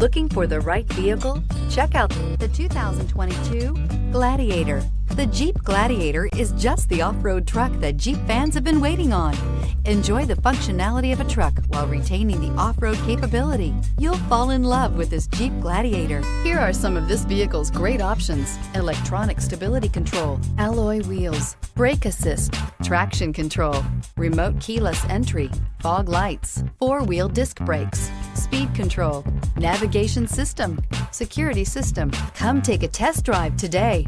Looking for the right vehicle? Check out the 2022 Gladiator. The Jeep Gladiator is just the off-road truck that Jeep fans have been waiting on. Enjoy the functionality of a truck while retaining the off-road capability. You'll fall in love with this Jeep Gladiator. Here are some of this vehicle's great options: electronic stability control, alloy wheels, brake assist, traction control, remote keyless entry, fog lights, four-wheel disc brakes, speed control, navigation system, security system. Come take a test drive today.